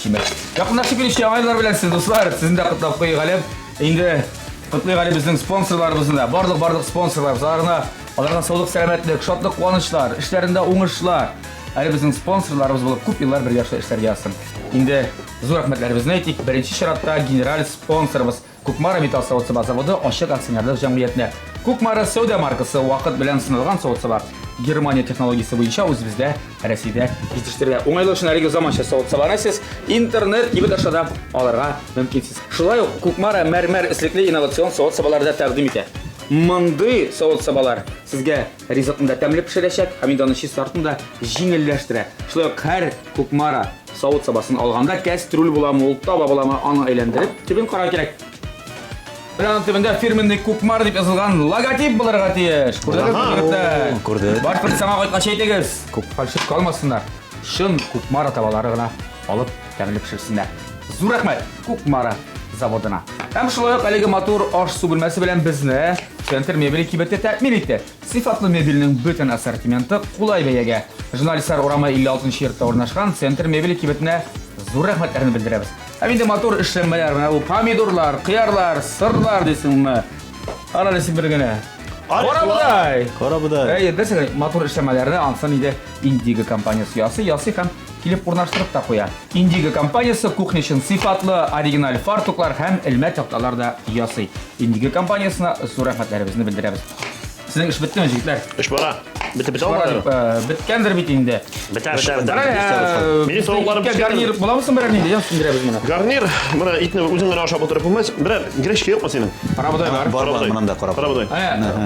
Şimdi. Yakınlaşık bir işe aylar bilensiniz dostlar. Sizin de kutlayıp koyuyor. Şimdi kutlayıp bizim sponsorlarımızın da. Barlık sponsorlarımız. Onlardan sağlık, selametlik, şatlıq, quvonışlar, işlerinde uğuşlar. Hali bizim sponsorlarımız bulup köp yıllar bir yaşta işler yazsın. Şimdi zor rahmetlerimizni aytdik. Birinci şaratda general sponsorumuz Kukmara Metal Savut Zavodi Oşık Aksiyonерлік Jamiyetine. Kukmara Saudiya markası vaqt bilen sınalgan savut-sabaq. Germaniya texnologiyasi bo'yicha o'zimizda Rossiyada yetishtirilgan. O'ng'ayli uchun haligi zamoncha savut-sabaqni siz internet gibi dashada olirga mumkinsiz. Shulay Kukmara mermer islikli innovatsion savut-sabaqlarida taqdim etadi. Mınday savut-sabaqlar sizga rizqni ta'minlab pishirishak, hamidonishi sortini jengillashtiradi. Shulay har Kukmara savut-sabaqsini olganda kastrul bo'lami, ultaba bo'lami, uni aylantirib, tibin qara kerak. Bilan tibinda firmenlik Kukmara deb yozilgan logotip bo'larga tiyish. Ko'rdik. Boshqa samaga aytqacha aytamiz. Falshif qolmasinlar. Shin Kukmara tavalarigina olib ta'minlab pishirsinlar. Zo'r rahmat Kukmara zavodina. Hem shulay haligi motor osh suv bo'lmasi bilan bizni Center Mebel ekibida ta'min etdi. Sifatli mebelning butun assortimenti qulay bayaga. Jurnalistlar orama 56-yerda o'rnashgan Center Mebel ekibidine zo'r rahmatlarini bildiramiz. Endi motor ishlanmalari, bu pomidorlar, qiyarlar, sirlar desinmi? Qaralasi birgina. Qora buday. Desene motor işlemelerini ansan ide Indigo kompaniyasi yosi ham kelib o'rnashtirib ta qo'yadi. Indigo kompaniyasi kuxnya uchun sifatli original fartuklar ham ilmat taqtalarda yosi. Indigo kompaniyasına zo'r rahmatlarimizni bildiramiz. Sizning ish bitdimi yigitlar? İş bora. Bitti olmadı. Bitgandir bitindi. Biter. Meni soğuklarım garnir bulamısın birer neydi? Sindiremiz bunu. Garnir, bana itni o'zingga aşağı oturib bo'lmas. Birer grechka yo'qmi senin? Qora buday bor. Bor, bundan qora. Qora buday.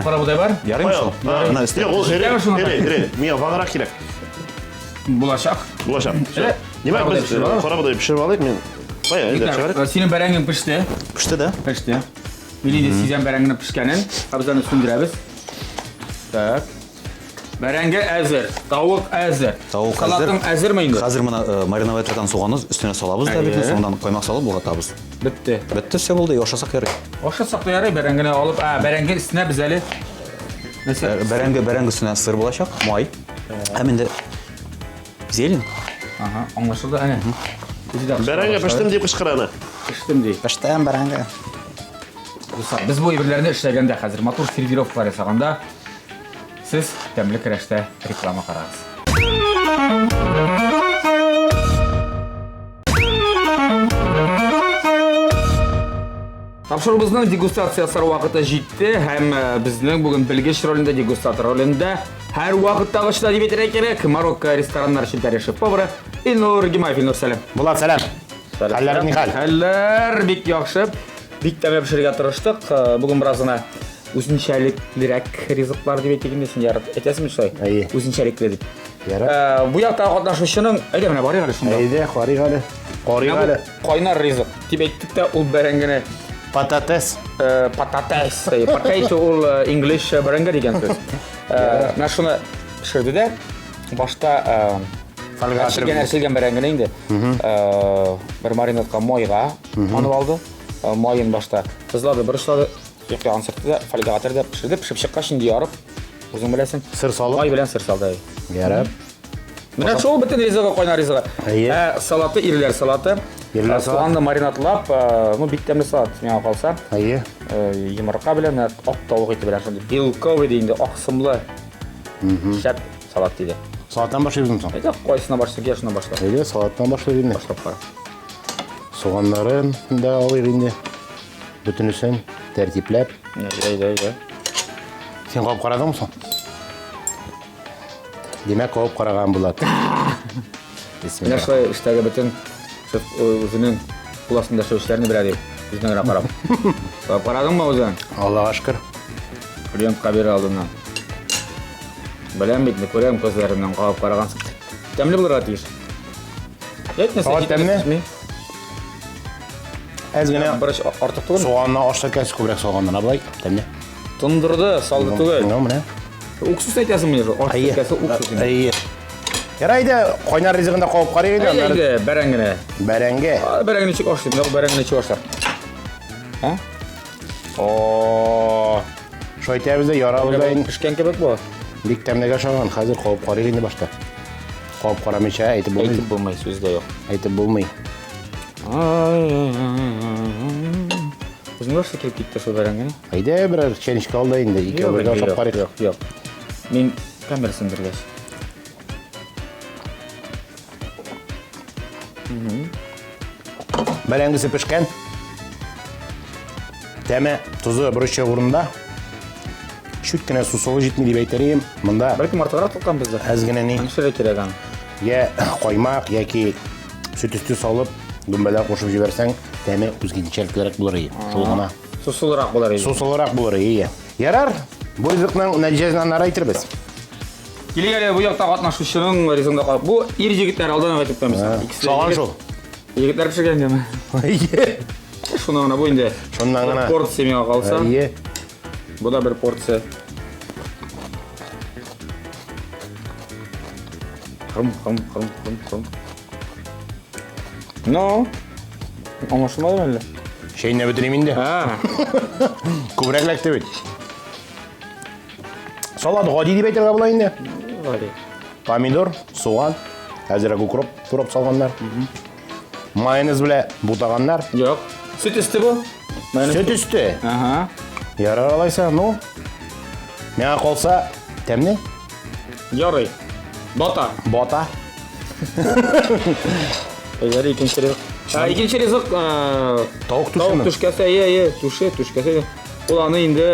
Qora buday bor. Yarim şu. Buna üstte. Yo'q, o heri. Menga vaqaroq kerak. Bulaşaq. Nima biz qora buday pishirib olaylik men. Qo'y, endi Senin berengin pishdi. Pişti de. Pishdi. Bilindi sizden berengini pishganin. Qabzani sindiramiz. Tak. Berengi hazır. Tavuk hazır. Salatın hazır mı indi? Hazır buna marinovat etкен soğanı üstüne salabız da bir sondan koymak salab buğatabız. Bitti. Bitti все болды, yoşasak yarı. Oşasak da yarı berengini alıp, berengi üstüne bizeli. Mesela Bereng üstüne sır bulaşak, may. Hem de zelin. Aha, anlaşıldı hani. Berenge piştim deyip qışqırani. Piştim deyip. Piştim berenge. Biz bu ibirlerini işlegende hazır motor servirovkalar yasaganda siz təmli kirəşdə reklama qararız. Tapşırığımızın degustasiyası vaxtı жетті. Hem bizning bugün bilgiç rolunda degustator rolunda her vaxtda işlə deb etərək kerak. Marokko restoranlar üçün tarixi favori İlnur Gimayev. İlnur salam. Bulat salam. Haller Nihal. Haller bik yaxşı. Bik təmə pişirgə tırışdıq. Bugün birazına o'zinchaliklirak rizqlar deb aytganda yaratib aytasizmi shu? O'zinchalikli deb. Bu yoqda qatnashuvchining ayda mana boring hali shunda. Ayda qori hali. Qo'ynar rizq deb aytdik-da, u barangini patates. Potato ul English baranga degan so'z. Mana shuni pishirdi-da, boshda falga barangini endi bir marinadga moyga olib oldi. Moyin boshda tuzladi, bir ishladi. Yo'q, sirtida falgatorda pishirdi, pishib chiqqach shunday yorib, o'zing bilasan. Sir solib. Moy bilan sir soldi. Yarab. Mana shu butun rizqqa qo'ynar rizq. Salati, irlar salati. So'g'onni marinadlab, bu bittamli salat menga qolsa. Yumurta bilan, oq tovuq eti bilan shunday belkoviy deydi, oq simli. Shap salat deydi. Salatdan boshlaymiz. Ayda qo'yisina boshlayga, shuna boshla. Ayda salatdan boshlaymiz. Boshlab qara. Soğanların da alayım indi. Bütünüsün tertiplep. Ayda. Sen koyup qaradın mısın? Demek koyup qaragan bulat. Bismillah. Şöyle iştagi bütün o'zining qulasında shu ishlarni biladi. Bizning qarab. Koyup qaradingmi o'zing? Allohga shukr. Klientga bera oldimdan. Bilen bitdi, ko'rayim ko'zlarimdan qo'yib qaragansiz. Tamli bo'lar atish. Tamli. Ezgine bir ortiq tugul. soğanla oshda kes ko'proq soğandan ablay. Tamli. Tundurdi, soldi tugul. Nima mana? Uksus aytasizmi? Ortiq kesi uksus. Ayy. Ярайды, қойнар ризығында қауып қарайын. Әйді, бәрәңгіне. Бәрәңге. Бәрәңгіне чек ашты, бәрәңгіне чек аштар. Шойтабызда яралыдайын. Пішкен кебек бұл. Бик тәмнеге шаған, қазір қауып қарайын башта. Қауып қарамайша әйтіп болмай. Әйтіп болмай, сөзде жоқ. Әйтіп болмай. Өзің өрші келіп кетті сол бәрәңгіне? Айда бір ченішке алдайын да, екі өлге ашап қарайық. Жоқ. Мен камерасын біргеш. Бәрәңгісі пішкен. Тәмі тұзы бұрышы орында. Шүткіне сусылы жетмей деп айтерейім. Мұнда Бәлкім артығырақ тұлқан бізді. әзгіне не? Әншіре керек аны. Я қоймақ, яки сүт үсті салып, дүмбәлер қошып жіберсең, тәмі өзгеншеліктерек болар ей. Шулғана. Сусылырақ болар ей. Сусылырақ болар ей. Ярар, бұл ризықның нәтижесінен ары айтырбыз. Келегелі бұл яқта қатнашушының ризығында қалып. Бұл ер жегіттер алдан айтып қоймыз. Соған шул. Жегіттер пішірген деме. Шуның ғана бойында. Шуннан ғана. Порция меға қалса. Ие. Бұл да бір порция. Қырым. No. Аңашылмады мәлі? Шейіне бітіремін де. Көбірек ләкті бет. Салат ғади деп айтырға болайын да. Ғади. Помидор, соған, әзірек укроп, тұрып салғандар. Майонез біле бұтағандар. Жоқ. Süt üstü bu. Süt üstü. Aha. Yarar alaysa, no? Меға қолса, тәмне? Ярый. Bata. Бота. Әйдері екінші ризық. Екінші ризық Тауық тауық түшіні. түшкәсі, түшкәсі. Ол аны енді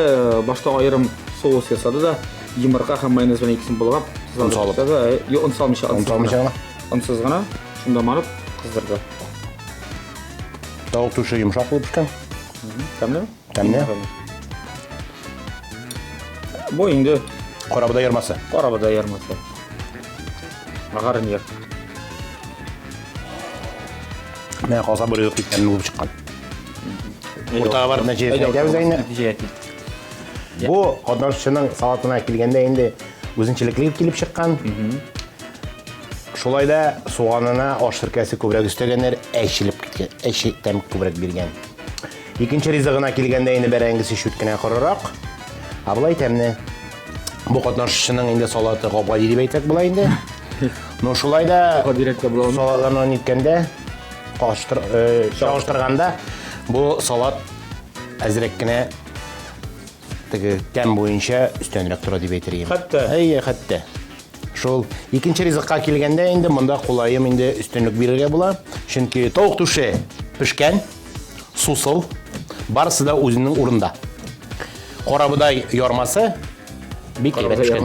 башта айырым соус ясады да, емірқа һәм майонез бен екісін болғап. Un салып. Un салмыша. Un салмыша ғана. Унсыз ғана. Шында марып, қыздырды. Тауық түші жұмшақ болып пішкен. Тәмлі? Тәмне. Бұл енді Қорабыда ермасы. қарабыда ярмасы. Ағарын ер. Меға қалса бір үйіп кеткенін болып шыққан. Ортаға барып нәтижесін айтабыз әйні. Бұл қатнашушының салатына келгенде енді өзіншілікілік келіп шыққан. Шолайда соғанына аштыркәсі көбірек үстегенлер әйшіліп кеткен, әйші тәмік көбірек берген. Екінші ризығына келгенде енді бәрәңгісі шүткіне құрырақ. Абылай тәміне. Бұл қатнашушының енді салаты қопғади деп айтсақ бұлай енді. Но шолайда салатларынан еткенде, шағыштырғанда бұл салат әзіреккіне тәм бойынша үстенірек тұра деп айтерейім. Қатты? Қатты. Шол екінші ризыққа келгенде енді мұнда қолайым енді үстенлік беруге бола. Чүнки тауық түші пішкен, сусыл, барысы да өзінің орында. Қорабыдай ярмасы бик әйбәт пішкен.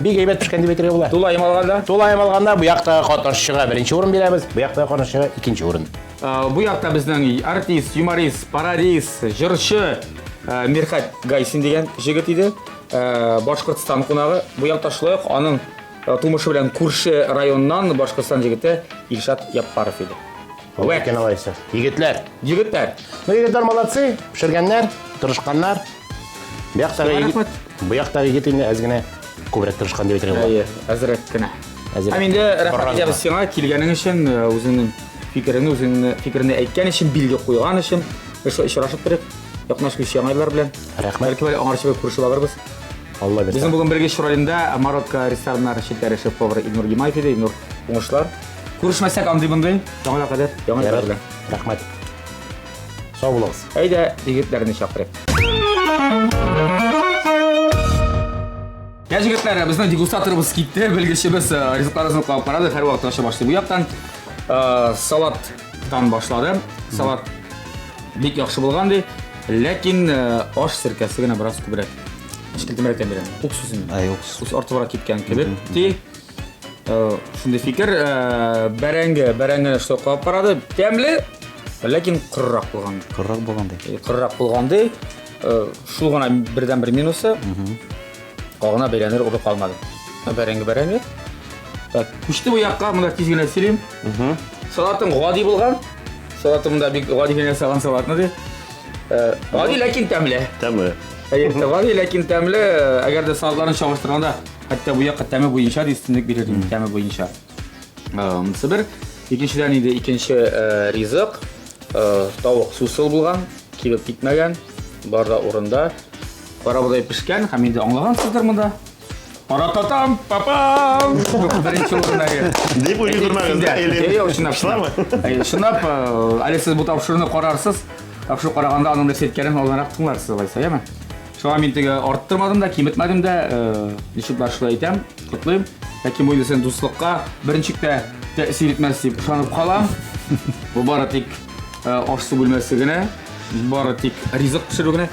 Бик әйбәт пішкен деп айтерге бола. Тулайым алғанда? Тулайым алғанда бұл яқтағы қатнашушыға бірінші орын береміз, бұл яқтағы қатнашушыға екінші орын. Бұл яқта біздің артист, юморист, пародист, жыршы Мерхат Гайсин деген жігіт еді. Башқұртстан қонағы. Бұл яқта шылайық, аның тумышы білен көрші районынан Башқұртстан жігіті Илшат Яппаров еді. Екен алайсы. Егетлер. Егіттер. Егетлер молодцы, пішіргенлер, тұрышқанлар. Бұл яқтағы егет енді әзгіне көбірек тұрышқан деп етірге болады. Әзірек кіні. Әменде рахмет етеміз сеңа келгенің үшін, өзіңнің фикіріне әйткен үшін, білге қойған үшін, ұшырашып беріп, яқынашқы сеңайлар білен. Рахмет. Бәлкі аңаршыға көрші бағырбыз. Алла берсін. Біздің бүгін бірге шұрайында Марокко рестораннары шеттері шеф-повар Илнур Гимаев еді, Илнур оңышылар. Көрішмәсек аңды бұндай, жаңыда қадер, жаңыда білен. Рахмет. Сау болыңыз. Әйді, егетлеріне шақырып. Жігіттер, біздің дегустаторымыз кетті, білгіші біз ризықтарымызды қауып қарады, әр уақыт аша башлады. Бұл яқтан салаттан башлады. Салат бек яқшы болғанды, ләкин аш сіркәсі гіне біраз көбірек. Ішкілтіміректен берем. Уксусын. Уксус арты бара кеткен кебек. Шынды фикір, бәрәңгі қауып қарады. Тәмлі, ләкин құрырақ болғанды. Құрырақ болғанды. Шул ғана бірден бір минусы. Қағына бәйләнер ұлы қалмады. Бәрәңгі. Күшті бұл яққа, мұнда тезгіне селейм. Салатын ғади болған. Салаты мұнда ғади гене салған салатыны де. Ғади, ләкин тәмлі. Әйтте бар, ләкин тәмле, әгәр дә сатларын чагыштырганда, хәтта бу якка тәме буенча дистинлек бирер инде, тәме буенча. Монысы бер. Икенчедән инде икенче ризык, тавык сусыл булган, кибеп китмәгән, бар да урында. Карабудай пешкән, һәм инде аңлагансыздыр монда. Парататам, папам! Беренче урында. Дип уйлый күрмәгез. Шунап, әле сез бу тапшыруны карарсыз. Тапшыру караганда аның нәрсә әйткәнен алданрак тыңларсыз алайса, яме? Шуңа мин теге арттырмадым да, киметмәдем дә, ничек бар шулай әйтәм, котлыйм. Ләкин бу инде сен дуслыкка беренчектә тәэсир итмәс дип ышанып калам. Бу бары тик аш-су бүлмәсе генә, бары тик ризык пешерү генә.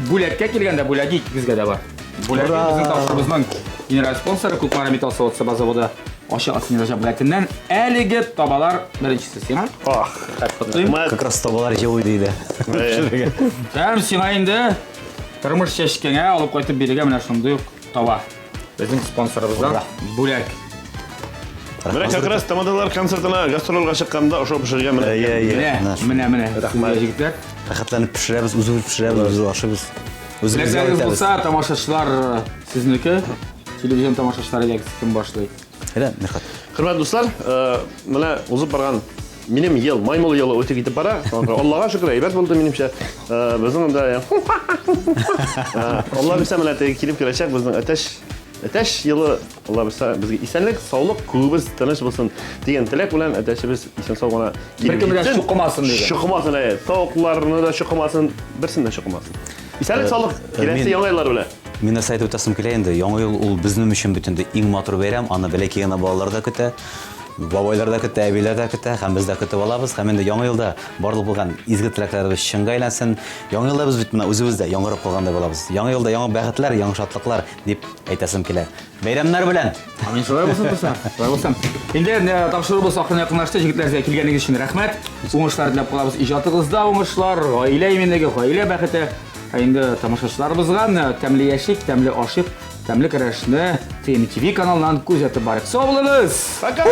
Бүләккә килгәндә бүләге икегезгә дә бар. Бүләге безнең тапшырыбызның генераль спонсоры Күкмара металл заводы Ашы Асмира Жабгатиннән әлеге табалар беренчесе сиңа. Как раз табалар җылы диде. Һәм сиңа инде тормыш чәчкәңә алып кайтып бирергә менә шундый ук таба. Безнең спонсорыбыздан бүләк. Менә как раз тамадалар концертына гастрольгә чыкканда ошо пешергән Менә. Рәхмәт җегетләр. Рәхәтләнеп пешерәбез, үзебез пешерәбез, үзебез ашыбыз. Үзебез Үзебез булса, тамашачылар сезнеке, телевизион тамашачылары кем башлый. Мирхат. Хөрмәтле дуслар, менә узып барган минем ел, маймыл елы үтеп китеп бара. Аллага шөкер, әйбәт булды минемчә. Безнең дә Алла бисә менә килеп киләчәк безнең әтәш елы, Алла бисә безгә исәнлек, саулык, күбез тыныч булсын дигән теләк белән әтәшебез исән сау гына килеп китсен. Беркем дә шукымасын диген. Шукымасын, тавыкларны да шукымасын, берсен дә шукымасын. Исәнлек, саулык, киләсе яңа еллар белән. Мен әйтеп үтәсем килә инде. Яңа ел ул безнең өчен бөтенләй иң матур бәйрәм. Аны бәләкәй генә балалар да көтә, бабайлар да көтә, әбиләр да көтә, һәм без дә көтеп алабыз. Һәм инде яңа елда барлык булган изге теләкләребез чынга әйләнсен. Яңа елда без бит менә үзебездә яңгырап калгандай булабыз. Яңа елда яңа бәхетләр, яңа шатлыклар дип әйтәсем килә. Бәйрәмнәр белән. Амин, шулай булсын булса. Шулай булсын. Инде тапшырыбыз ахырына якынлашты. Җегетләргә килгәнегез өчен рәхмәт. Уңышлар теләп калабыз. Иҗатыгызда уңышлар, гаилә иминлеге, гаилә бәхете. Инде тамашачыларыбызга тәмле яшик, тәмле ашык, тәмле көрәшне TNTV каналынан күзәтеп барык. Сау булыгыз! Пока!